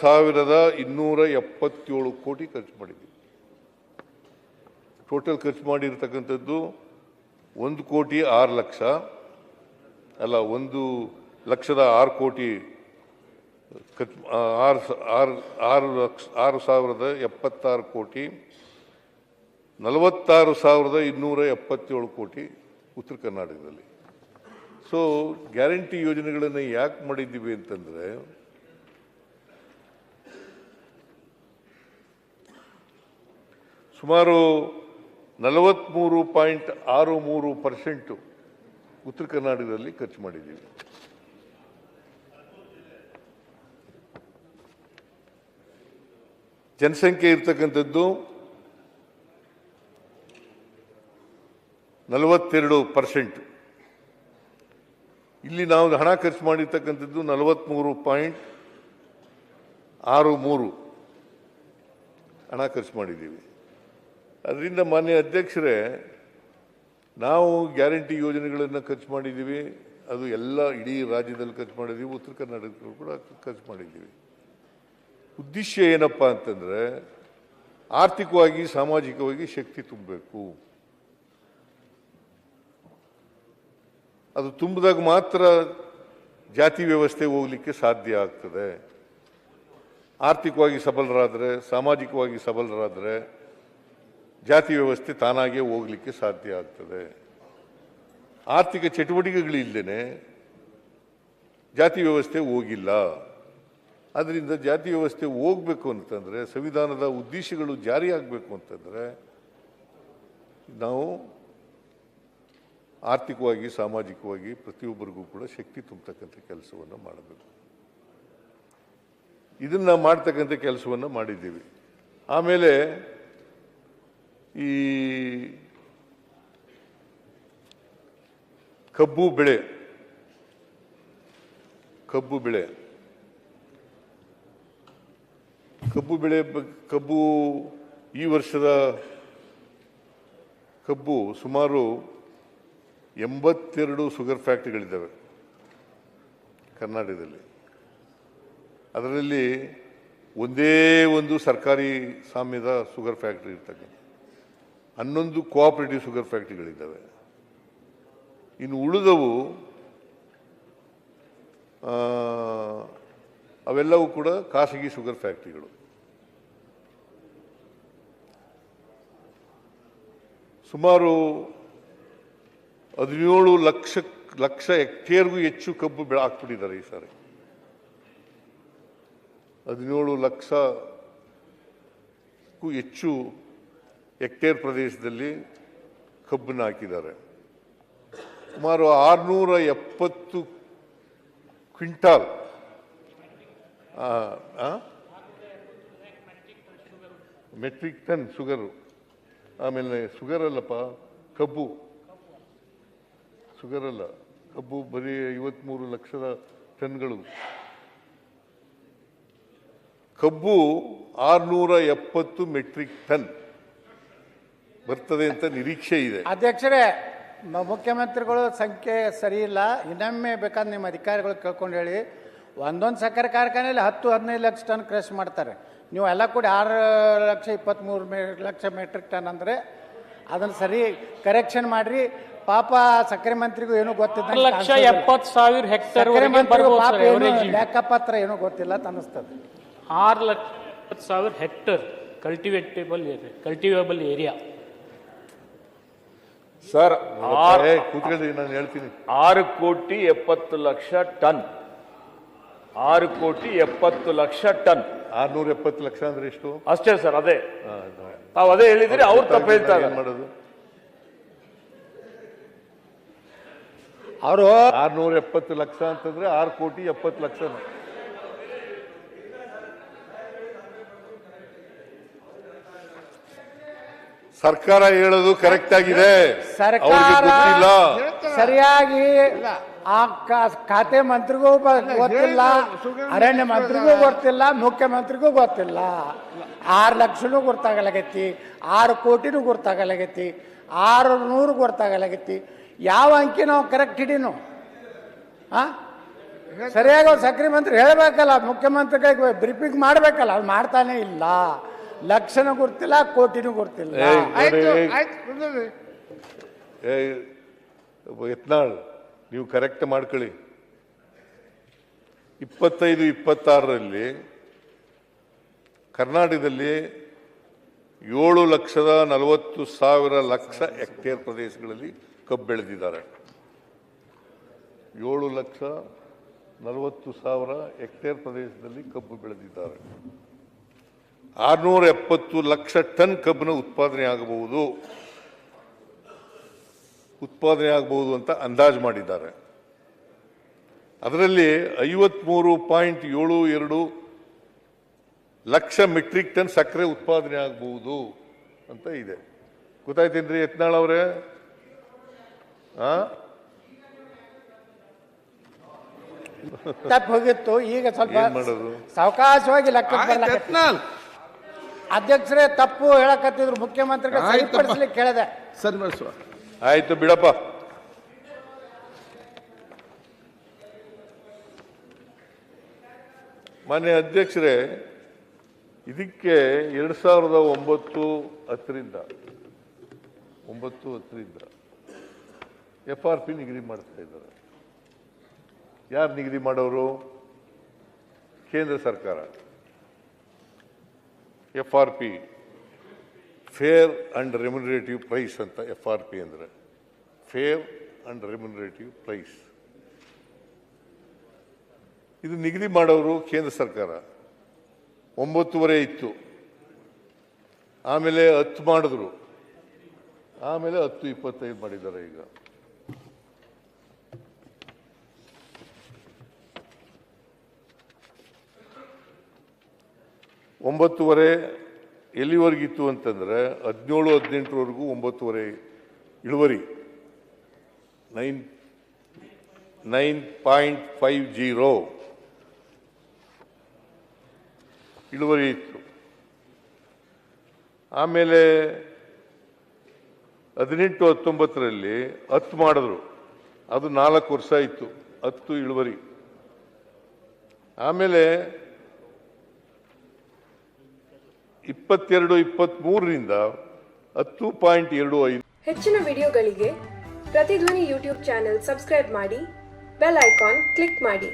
6,277 ಕೋಟಿ ಖರ್ಚು ಮಾಡಿದ್ದೀವಿ. ಟೋಟಲ್ ಖರ್ಚು ಮಾಡಿರ್ತಕ್ಕಂಥದ್ದು 1,06,00,000 ಅಲ್ಲ 1,06,00,000 ಕೋಟಿ 6,076 ಕೋಟಿ 46,277 ಕೋಟಿ ಉತ್ತರ ಕರ್ನಾಟಕದಲ್ಲಿ. ಸೊ ಗ್ಯಾರಂಟಿ ಯೋಜನೆಗಳನ್ನು ಯಾಕೆ ಮಾಡಿದ್ದೀವಿ ಅಂತಂದರೆ ಸುಮಾರು 43.63% ಉತ್ತರ ಕರ್ನಾಟಕದಲ್ಲಿ ಖರ್ಚು ಮಾಡಿದ್ದೀವಿ. ಜನಸಂಖ್ಯೆ ಇರ್ತಕ್ಕಂಥದ್ದು 42%. ಇಲ್ಲಿ ನಾವು ಹಣ ಖರ್ಚು ಮಾಡಿರ್ತಕ್ಕಂಥದ್ದು 43.63 ಹಣ ಖರ್ಚು ಮಾಡಿದ್ದೀವಿ. ಅದರಿಂದ ಮಾನ್ಯ ಅಧ್ಯಕ್ಷರೇ, ನಾವು ಗ್ಯಾರಂಟಿ ಯೋಜನೆಗಳನ್ನು ಖರ್ಚು ಮಾಡಿದ್ದೀವಿ. ಅದು ಎಲ್ಲ ಇಡೀ ರಾಜ್ಯದಲ್ಲಿ ಖರ್ಚು ಮಾಡಿದ್ದೀವಿ, ಉತ್ತರ ಕರ್ನಾಟಕದಲ್ಲೂ ಕೂಡ ಖರ್ಚು ಮಾಡಿದ್ದೀವಿ. ಉದ್ದೇಶ ಏನಪ್ಪ ಅಂತಂದರೆ ಆರ್ಥಿಕವಾಗಿ ಸಾಮಾಜಿಕವಾಗಿ ಶಕ್ತಿ ತುಂಬಬೇಕು. ಅದು ತುಂಬಿದಾಗ ಮಾತ್ರ ಜಾತಿ ವ್ಯವಸ್ಥೆ ಹೋಗಲಿಕ್ಕೆ ಸಾಧ್ಯ ಆಗ್ತದೆ. ಆರ್ಥಿಕವಾಗಿ ಸಬಲರಾದರೆ, ಸಾಮಾಜಿಕವಾಗಿ ಸಬಲರಾದರೆ ಜಾತಿ ವ್ಯವಸ್ಥೆ ತಾನಾಗೇ ಹೋಗಲಿಕ್ಕೆ ಸಾಧ್ಯ ಆಗ್ತದೆ. ಆರ್ಥಿಕ ಚಟುವಟಿಕೆಗಳಿಲ್ಲದೇ ಜಾತಿ ವ್ಯವಸ್ಥೆ ಹೋಗಿಲ್ಲ. ಅದರಿಂದ ಜಾತಿ ವ್ಯವಸ್ಥೆ ಹೋಗಬೇಕು ಅಂತಂದರೆ, ಸಂವಿಧಾನದ ಉದ್ದೇಶಗಳು ಜಾರಿಯಾಗಬೇಕು ಅಂತಂದರೆ ನಾವು ಆರ್ಥಿಕವಾಗಿ ಸಾಮಾಜಿಕವಾಗಿ ಪ್ರತಿಯೊಬ್ಬರಿಗೂ ಕೂಡ ಶಕ್ತಿ ತುಂಬತಕ್ಕಂಥ ಕೆಲಸವನ್ನು ಮಾಡಬೇಕು. ಇದನ್ನು ಮಾಡ್ತಕ್ಕಂಥ ಕೆಲಸವನ್ನು ಮಾಡಿದ್ದೀವಿ. ಆಮೇಲೆ ಈ ಕಬ್ಬು ಬೆಳೆ ಈ ವರ್ಷದ ಕಬ್ಬು ಸುಮಾರು 82 ಶುಗರ್ ಫ್ಯಾಕ್ಟ್ರಿಗಳಿದ್ದಾವೆ ಕರ್ನಾಟಕದಲ್ಲಿ. ಅದರಲ್ಲಿ ಒಂದೇ ಒಂದು ಸರ್ಕಾರಿ ಸ್ವಾಮ್ಯದ ಶುಗರ್ ಫ್ಯಾಕ್ಟ್ರಿ ಇರ್ತಕ್ಕಂಥ 11 ಕೋಆಪರೇಟಿವ್ ಶುಗರ್ ಫ್ಯಾಕ್ಟ್ರಿಗಳಿದ್ದಾವೆ. ಇನ್ನು ಉಳಿದವು ಅವೆಲ್ಲವೂ ಕೂಡ ಖಾಸಗಿ ಶುಗರ್ ಫ್ಯಾಕ್ಟ್ರಿಗಳು. ಸುಮಾರು 17 ಲಕ್ಷ ಹೆಕ್ಟೇರ್ಗೂ ಹೆಚ್ಚು ಕಬ್ಬು ಹಾಕ್ಬಿಟ್ಟಿದ್ದಾರೆ ಈ ಸಾರಿ. 17 ಲಕ್ಷಕ್ಕೂ ಹೆಚ್ಚು ಹೆಕ್ಟೇರ್ ಪ್ರದೇಶದಲ್ಲಿ ಕಬ್ಬನ್ನು ಹಾಕಿದ್ದಾರೆ. ಸುಮಾರು 670 ಕ್ವಿಂಟಾಲ್ ಮೆಟ್ರಿಕ್ ಟನ್ ಶುಗರು. ಆಮೇಲೆ ಶುಗರ್ ಅಲ್ಲಪ್ಪ, ಕಬ್ಬು ಶುಗರ್ ಅಲ್ಲ, ಕಬ್ಬು ಬರೀ 53 ಲಕ್ಷದ ಟನ್ಗಳು. ಕಬ್ಬು 670 ಮೆಟ್ರಿಕ್ ಟನ್ ಬರ್ತದೆ ಅಂತ ನಿರೀಕ್ಷೆ ಇದೆ. ಅಧ್ಯಕ್ಷರೇ, ಮುಖ್ಯಮಂತ್ರಿಗಳು ಸಂಖ್ಯೆ ಸರಿ ಇಲ್ಲ. ಇನ್ನೊಮ್ಮೆ ಬೇಕಾದ್ರೆ ನಿಮ್ಮ ಅಧಿಕಾರಿಗಳು ಕೇಳ್ಕೊಂಡು ಹೇಳಿ. ಒಂದೊಂದು ಸಕ್ಕರೆ ಕಾರ್ಖಾನೆಯಲ್ಲಿ 10-15 ಲಕ್ಷ ಟನ್ ಕ್ರಶ್ ಮಾಡ್ತಾರೆ. ನೀವು ಎಲ್ಲ ಕೂಡಿ 6,23 ಲಕ್ಷ ಮೆಟ್ರಿಕ್ ಟನ್ ಅಂದರೆ ಅದನ್ನು ಸರಿ ಕರೆಕ್ಷನ್ ಮಾಡ್ರಿ. ಪಾಪ ಸಕ್ಕರೆ ಮಂತ್ರಿಗೂ ಏನೂ ಗೊತ್ತಿಲ್ಲ. 6,70,000 ಹೆಕ್ಟೇರ್ ಲೆಕ್ಕಪತ್ರ ಏನೂ ಗೊತ್ತಿಲ್ಲ ಅಂತ ಅನ್ನಿಸ್ತದೆ. 6,70,000 ಹೆಕ್ಟೇರ್ ಕಲ್ಟಿವೇಬಲ್ ಏರಿಯಾ ಸರ್. ಕೂತ್ಕೊಳ್ಳಿ, ನಾನು ಹೇಳ್ತೀನಿ. 6,70,00,000 ಟನ್. 6,70,00,000 ಟನ್. 670 ಲಕ್ಷ ಅಂದ್ರೆ ಎಷ್ಟು? ಅಷ್ಟೇ ಸರ್. ಅದೇ ತಾವು ಅದೇ ಹೇಳಿದ್ರಿ, ಅವ್ರು ತಪ್ಪು ಹೇಳ್ತಾರೆ. ಮಾಡೋದು ಅವರು 670 ಲಕ್ಷ ಅಂತಂದ್ರೆ 6,70,00,000. ಸರ್ಕಾರ ಹೇಳೋದು ಕರೆಕ್ಟ್ ಆಗಿದೆ. ಸರ್ಕಾರ ಸರಿಯಾಗಿ ಆ ಖಾತೆ ಮಂತ್ರಿಗೂ ಗೊತ್ತಿಲ್ಲ, ಅರಣ್ಯ ಮಂತ್ರಿಗೂ ಗೊತ್ತಿಲ್ಲ, ಮುಖ್ಯಮಂತ್ರಿಗೂ ಗೊತ್ತಿಲ್ಲ. 6 ಲಕ್ಷನೂ ಗೊತ್ತಾಗಲಾಗೈತಿ, 6 ಕೋಟಿನೂ ಗೊತ್ತಾಗಲಾಗೈತಿ, 600 ಗೊತ್ತಾಗಲಾಗೈತಿ. ಯಾವ ಅಂಕಿ ನಾವು ಕರೆಕ್ಟ್ ಹಿಡೀನು? ಸರಿಯಾಗಿ ಅವ್ರು ಸಕ್ರೆ ಮಂತ್ರಿ ಹೇಳಬೇಕಲ್ಲ, ಮುಖ್ಯಮಂತ್ರಿಗೆ ಬ್ರೀಫಿಂಗ್ ಮಾಡಬೇಕಲ್ಲ, ಅದು ಮಾಡ್ತಾನೆ ಇಲ್ಲ. ಲಕ್ಷನೂ ಗೊತ್ತಿಲ್ಲ, ಕೋಟಿನೂ ಗೊತ್ತಿಲ್ಲ. ಯತ್ನಾಳ್, ನೀವು ಕರೆಕ್ಟ್ ಮಾಡ್ಕೊಳ್ಳಿ. 25-26ರಲ್ಲಿ ಕರ್ನಾಟಕದಲ್ಲಿ 7,40,000 ಹೆಕ್ಟೇರ್ ಪ್ರದೇಶಗಳಲ್ಲಿ ಕಬ್ಬು ಬೆಳೆದಿದ್ದಾರೆ. 7,40,000 ಹೆಕ್ಟೇರ್ ಪ್ರದೇಶದಲ್ಲಿ ಕಬ್ಬು ಬೆಳೆದಿದ್ದಾರೆ. 670 ಲಕ್ಷ ಟನ್ ಕಬ್ಬನ್ನು ಉತ್ಪಾದನೆ ಆಗಬಹುದು ಅಂತ ಅಂದಾಜು ಮಾಡಿದ್ದಾರೆ. ಅದರಲ್ಲಿ 53.72 ಲಕ್ಷ ಮೆಟ್ರಿಕ್ ಟನ್ ಸಕ್ಕರೆ ಉತ್ಪಾದನೆ ಆಗಬಹುದು ಅಂತ ಇದೆ. ಗೊತ್ತಾಯ್ತೇನ್ರಿ ಯತ್ನಾಳ್ ಅವರೇ? ತಪ್ಪು ಹೋಗಿತ್ತು, ಈಗ ಸ್ವಲ್ಪ ಏನ್ ಮಾಡೋದು? ಸಾವಕಾಶವಾಗಿ ಲೆಕ್ಕ ಅಧ್ಯಕ್ಷರೇ ತಪ್ಪು ಹೇಳಕತ್ತಿದ್ರು, ಮುಖ್ಯಮಂತ್ರಿಗೆ ಸರಿಪಡಿಸ್ಲಿಕ್ಕೆ ಕೇಳಿದೆ. ಸರಿ ಮಾಡಿಸುವ. ಆಯ್ತು ಬಿಡಪ್ಪ. ಮಾನ್ಯ ಅಧ್ಯಕ್ಷರೇ, ಇದಕ್ಕೆ 2009-10ರಿಂದ FRP ನಿಗದಿ ಮಾಡ್ತಾ ಇದ್ದಾರೆ. ಯಾರು ನಿಗದಿ ಮಾಡೋರು? ಕೇಂದ್ರ ಸರ್ಕಾರ. FRP fair and remunerative price ಅಂತ. FRP ಅಂದರೆ ಫೇರ್ ಅಂಡ್ ರೆಮ್ಯುನರೇಟಿವ್ ಪ್ರೈಸ್. ಇದು ನಿಗದಿ ಮಾಡೋರು ಕೇಂದ್ರ ಸರ್ಕಾರ. 9.5 ಇತ್ತು, ಆಮೇಲೆ 10 ಮಾಡಿದ್ರು, ಆಮೇಲೆ 10.25 ಮಾಡಿದ್ದಾರೆ. ಈಗ ಒಂಬತ್ತುವರೆ ಎಲ್ಲಿವರೆಗಿತ್ತು ಅಂತಂದ್ರೆ 17-18ರವರೆಗೂ 9.5 ಇಳುವರಿ, 9.50 ಇಳುವರಿ ಇತ್ತು. ಆಮೇಲೆ 18-19ರಲ್ಲಿ 10 ಮಾಡಿದ್ರು, ಅದು 4 ವರ್ಷ ಇತ್ತು, 10 ಇಳುವರಿ. ಆಮೇಲೆ 22-23ರಿಂದ 10.25. ಹೆಚ್ಚಿನ ವಿಡಿಯೋಗಳಿಗೆ ಪ್ರತಿಧ್ವನಿ ಯೂಟ್ಯೂಬ್ ಚಾನೆಲ್ ಸಬ್ಸ್ಕ್ರೈಬ್ ಮಾಡಿ, ಬೆಲ್ ಐಕಾನ್ ಕ್ಲಿಕ್ ಮಾಡಿ.